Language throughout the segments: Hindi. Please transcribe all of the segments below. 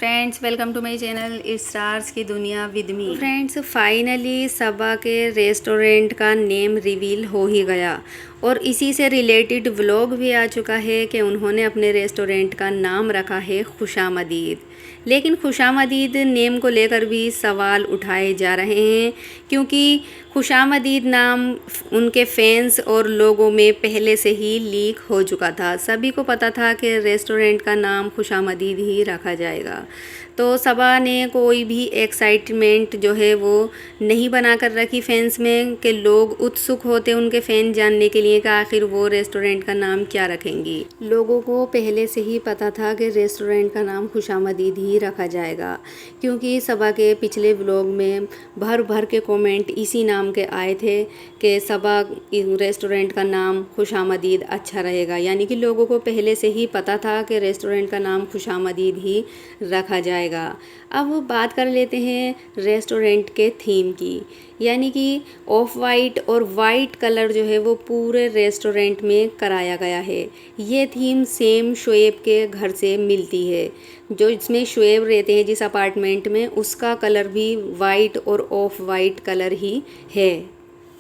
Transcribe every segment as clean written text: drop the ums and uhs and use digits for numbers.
Friends, welcome to my channel stars की दुनिया with me. Friends, finally Saba के रेस्टोरेंट का नेम रिवील हो ही गया और इसी से रिलेटेड व्लॉग भी आ चुका है कि उन्होंने अपने रेस्टोरेंट का नाम रखा है खुशामदीद। लेकिन खुशामदीद नेम को लेकर भी सवाल उठाए जा रहे हैं, क्योंकि खुशामदीद नाम उनके फैंस और लोगों में पहले से ही लीक हो चुका था। सभी को पता था कि रेस्टोरेंट का नाम खुशामदीद ही रखा जाएगा। तो सबा ने कोई भी एक्साइटमेंट जो है वो नहीं बना कर रखी फैंस में, कि लोग उत्सुक होते उनके फ़ैन जानने के लिए कि आखिर वो रेस्टोरेंट का नाम क्या रखेंगी। लोगों को पहले से ही पता था कि रेस्टोरेंट का नाम खुशामदीद ही रखा जाएगा, क्योंकि सबा के पिछले व्लॉग में भर भर के कमेंट इसी नाम के आए थे कि सबा रेस्टोरेंट का नाम खुशामदीद अच्छा रहेगा। यानी कि लोगों को पहले से ही पता था कि रेस्टोरेंट का नाम खुशामदीद ही रखा जाएगा। अब बात कर लेते हैं रेस्टोरेंट के थीम की, यानी कि ऑफ वाइट और वाइट कलर जो है वो पूरे रेस्टोरेंट में कराया गया है। ये थीम सेम शोएब के घर से मिलती है। जो इसमें शोएब रहते हैं जिस अपार्टमेंट में, उसका कलर भी वाइट और ऑफ वाइट कलर ही है।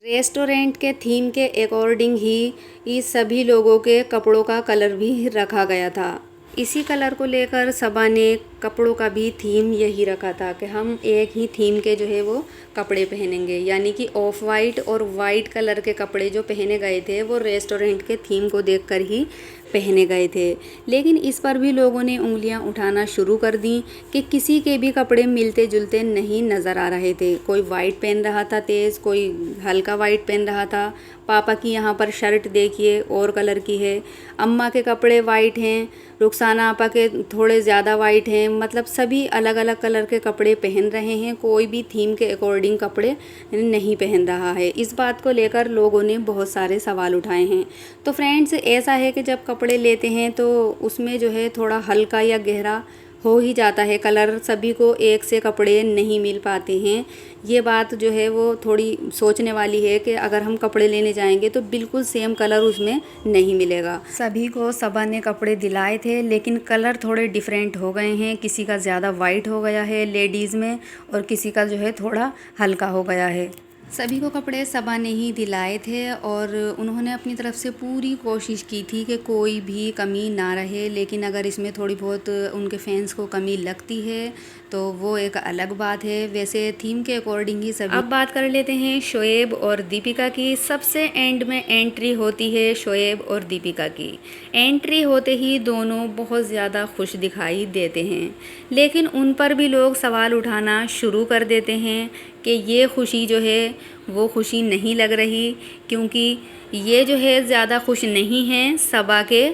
रेस्टोरेंट के थीम के अकॉर्डिंग ही इस सभी लोगों के कपड़ों का कलर भी रखा गया था। इसी कलर को लेकर सबा ने कपड़ों का भी थीम यही रखा था कि हम एक ही थीम के जो है वो कपड़े पहनेंगे, यानी कि ऑफ वाइट और वाइट कलर के कपड़े जो पहने गए थे वो रेस्टोरेंट के थीम को देखकर ही पहने गए थे। लेकिन इस पर भी लोगों ने उंगलियां उठाना शुरू कर दी कि किसी के भी कपड़े मिलते जुलते नहीं नज़र आ रहे थे। कोई वाइट पहन रहा था तेज़, कोई हल्का वाइट पहन रहा था। पापा की यहाँ पर शर्ट देखिए और कलर की है, अम्मा के कपड़े वाइट हैं, रुखसाना आपा के थोड़े ज़्यादा वाइट हैं। मतलब सभी अलग अलग कलर के कपड़े पहन रहे हैं, कोई भी थीम के अकॉर्डिंग कपड़े नहीं पहन रहा है। इस बात को लेकर लोगों ने बहुत सारे सवाल उठाए हैं। तो फ्रेंड्स, ऐसा है कि जब कपड़े लेते हैं तो उसमें जो है थोड़ा हल्का या गहरा हो ही जाता है कलर, सभी को एक से कपड़े नहीं मिल पाते हैं। ये बात जो है वो थोड़ी सोचने वाली है कि अगर हम कपड़े लेने जाएंगे तो बिल्कुल सेम कलर उसमें नहीं मिलेगा। सभी को सबा ने कपड़े दिलाए थे, लेकिन कलर थोड़े डिफरेंट हो गए हैं। किसी का ज़्यादा वाइट हो गया है लेडीज़ में और किसी का जो है थोड़ा हल्का हो गया है। सभी को कपड़े सबा ने ही दिलाए थे और उन्होंने अपनी तरफ से पूरी कोशिश की थी कि कोई भी कमी ना रहे। लेकिन अगर इसमें थोड़ी बहुत उनके फैंस को कमी लगती है तो वो एक अलग बात है। वैसे थीम के अकॉर्डिंग ही सभी। अब बात कर लेते हैं शोएब और दीपिका की। सबसे एंड में एंट्री होती है शोएब और दीपिका की। एंट्री होते ही दोनों बहुत ज़्यादा खुश दिखाई देते हैं, लेकिन उन पर भी लोग सवाल उठाना शुरू कर देते हैं कि ये खुशी जो है वो खुशी नहीं लग रही, क्योंकि ये जो है ज़्यादा खुश नहीं हैं सबा के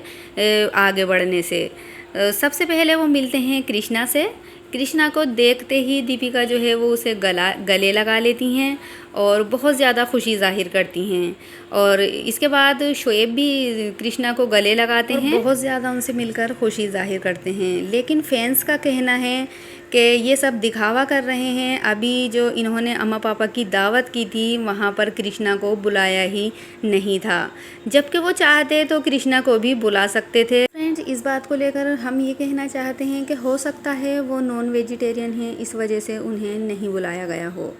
आगे बढ़ने से। सबसे पहले वो मिलते हैं कृष्णा से। कृष्णा को देखते ही दीपिका जो है वो उसे गले लगा लेती हैं और बहुत ज़्यादा खुशी जाहिर करती हैं। और इसके बाद शोएब भी कृष्णा को गले लगाते हैं, बहुत ज़्यादा उनसे मिलकर खुशी जाहिर करते हैं। लेकिन फैंस का कहना है कि ये सब दिखावा कर रहे हैं। अभी जो इन्होंने अम्मा पापा की दावत की थी वहाँ पर कृष्णा को बुलाया ही नहीं था, जबकि वो चाहते तो कृष्णा को भी बुला सकते थे। फ्रेंड्स, इस बात को लेकर हम ये कहना चाहते हैं कि हो सकता है वो नॉन वेजिटेरियन हैं, इस वजह से उन्हें नहीं बुलाया गया हो।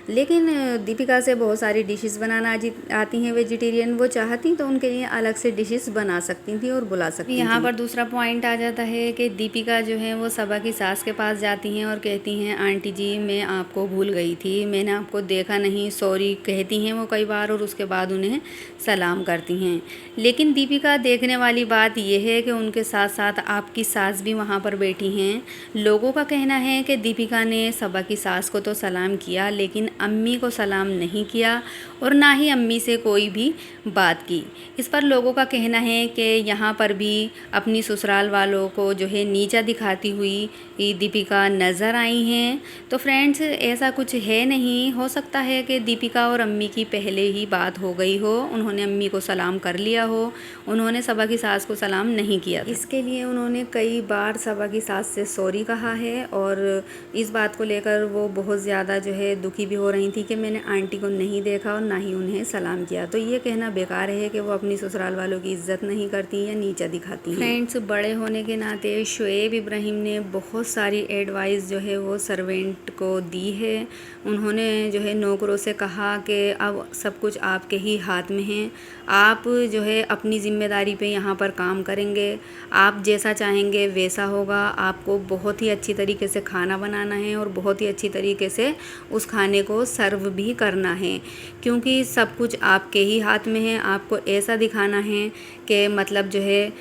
लेकिन दीपिका से बहुत सारी डिशेस बनाना आती हैं वेजिटेरियन। वो चाहती तो उनके लिए अलग से डिशेस बना सकती थी और बुला सकती थी। यहाँ पर दूसरा पॉइंट आ जाता है कि दीपिका जो है वो सबा की सास के पास जाती हैं और कहती हैं, आंटी जी मैं आपको भूल गई थी, मैंने आपको देखा नहीं, सॉरी कहती हैं वो कई बार, और उसके बाद उन्हें सलाम करती हैं। लेकिन दीपिका देखने वाली बात यह है कि उनके साथ साथ आपकी सास भी वहाँ पर बैठी हैं। लोगों का कहना है कि दीपिका ने सबा की सास को तो सलाम किया, लेकिन अम्मी को सलाम नहीं किया और ना ही अम्मी से कोई भी बात की। इस पर लोगों का कहना है कि यहाँ पर भी अपनी ससुराल वालों को जो है नीचा दिखाती हुई दीपिका नज़र आई हैं। तो फ्रेंड्स, ऐसा कुछ है नहीं। हो सकता है कि दीपिका और अम्मी की पहले ही बात हो गई हो, उन्होंने अम्मी को सलाम कर लिया हो, उन्होंने सबा की सास को सलाम नहीं किया। इसके लिए उन्होंने कई बार सबा की सास से सॉरी कहा है और इस बात को लेकर वो बहुत ज़्यादा जो है दुखी भी हो रही थी कि मैंने आंटी को नहीं देखा और ना ही उन्हें सलाम किया। तो ये कहना बेकार है कि वो अपनी ससुराल वालों की इज़्ज़त नहीं करती या नीचा दिखाती हैं। फ्रेंड्स, बड़े होने के नाते शुएब इब्राहिम ने बहुत सारी एडवाइस जो है वो सर्वेंट को दी है। उन्होंने जो है नौकरों से कहा कि अब सब कुछ आपके ही हाथ में है, आप जो है अपनी ज़िम्मेदारी पे यहाँ पर काम करेंगे, आप जैसा चाहेंगे वैसा होगा। आपको बहुत ही अच्छी तरीके से खाना बनाना है और बहुत ही अच्छी तरीके से उस खाने को सर्व भी करना है, क्योंकि सब कुछ आपके ही हाथ में है। आपको ऐसा दिखाना है कि मतलब जो है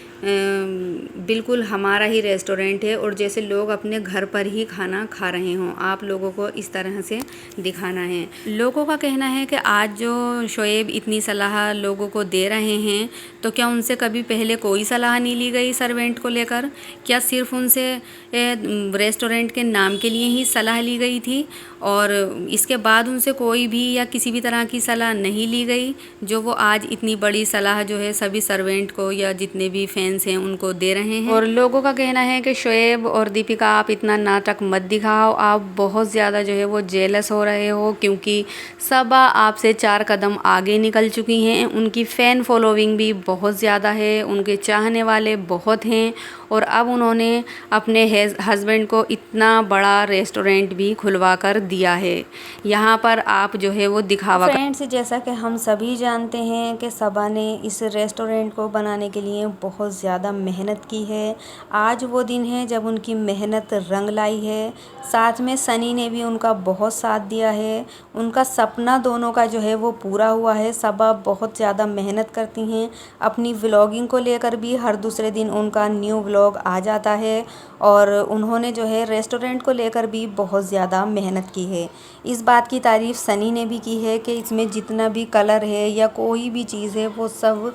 बिल्कुल हमारा ही रेस्टोरेंट है और जैसे लोग अपने घर पर ही खाना खा रहे हों, आप लोगों को इस तरह से दिखाना है। लोगों का कहना है कि आज जो शुएब इतनी सलाह लोगों को दे रहे हैं, तो क्या उनसे कभी पहले कोई सलाह नहीं ली गई सर्वेंट को लेकर? क्या सिर्फ उनसे रेस्टोरेंट के नाम के लिए ही सलाह ली गई थी और इसके बाद उनसे कोई भी या किसी भी तरह की सलाह नहीं ली गई, जो वो आज इतनी बड़ी सलाह जो है सभी सर्वेंट को या जितने भी फैंस हैं उनको दे रहे हैं? और लोगों का कहना है कि शुएब और दीपिका, आप इतना नाटक मत दिखाओ, आप बहुत ज़्यादा जो है वो जेलस हो रहे हो, क्योंकि सबा आपसे 4 कदम आगे निकल चुकी हैं। उनकी फ़ैन फॉलोइंग भी बहुत ज़्यादा है, उनके चाहने वाले बहुत हैं और अब उन्होंने अपने हस्बैंड को इतना बड़ा रेस्टोरेंट भी खुलवा कर दिया है। यहाँ पर आप जो है वो दिखावा। फ्रेंड्स, जैसा कि हम सभी जानते हैं कि सबा ने इस रेस्टोरेंट को बनाने के लिए बहुत ज़्यादा मेहनत की है। आज वो दिन है जब उनकी मेहनत रंग लाई है। साथ में सनी ने भी उनका बहुत साथ दिया है। उनका सपना दोनों का जो है वो पूरा हुआ है। सबा बहुत ज़्यादा मेहनत करती हैं, अपनी व्लॉगिंग को लेकर भी हर दूसरे दिन उनका न्यू व्लॉग आ जाता है और उन्होंने जो है रेस्टोरेंट को लेकर भी बहुत ज़्यादा मेहनत की है। इस बात की तारीफ़ सनी ने भी की है कि इसमें जितना भी कलर है या कोई भी चीज़ है वो सब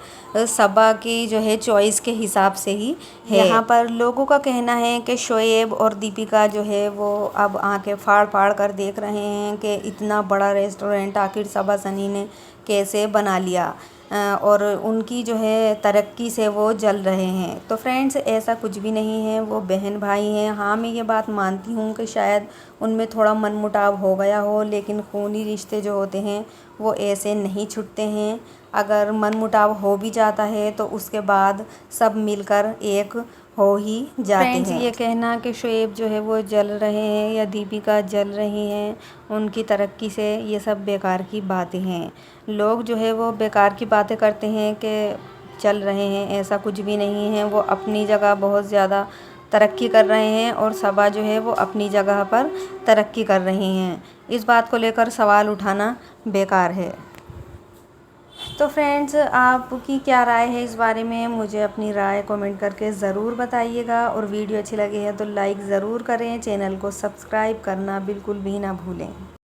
सबा की जो है चॉइस के हिसाब से ही है। यहाँ पर लोगों का कहना है कि शुएब और दीपिका जो है वो अब आंखें फाड़ फाड़ कर देख रहे हैं कि इतना बड़ा रेस्टोरेंट आखिर सबा सनी ने कैसे बना लिया और उनकी जो है तरक्की से वो जल रहे हैं। तो फ्रेंड्स, ऐसा कुछ भी नहीं है, वो बहन भाई हैं। हाँ, मैं ये बात मानती हूँ कि शायद उनमें थोड़ा मनमुटाव हो गया हो, लेकिन खूनी रिश्ते जो होते हैं वो ऐसे नहीं छूटते हैं। अगर मनमुटाव हो भी जाता है तो उसके बाद सब मिलकर एक हो ही जाते हैं। ये कहना कि शुएब जो है वो जल रहे हैं या दीपिका जल रही हैं उनकी तरक्की से, ये सब बेकार की बातें हैं। लोग जो है वो बेकार की बातें करते हैं कि चल रहे हैं, ऐसा कुछ भी नहीं है। वो अपनी जगह बहुत ज़्यादा तरक्की कर रहे हैं और सबा जो है वो अपनी जगह पर तरक्की कर रही हैं। इस बात को लेकर सवाल उठाना बेकार है। तो फ्रेंड्स, आपकी क्या राय है इस बारे में? मुझे अपनी राय कमेंट करके ज़रूर बताइएगा और वीडियो अच्छी लगी है तो लाइक ज़रूर करें। चैनल को सब्सक्राइब करना बिल्कुल भी ना भूलें।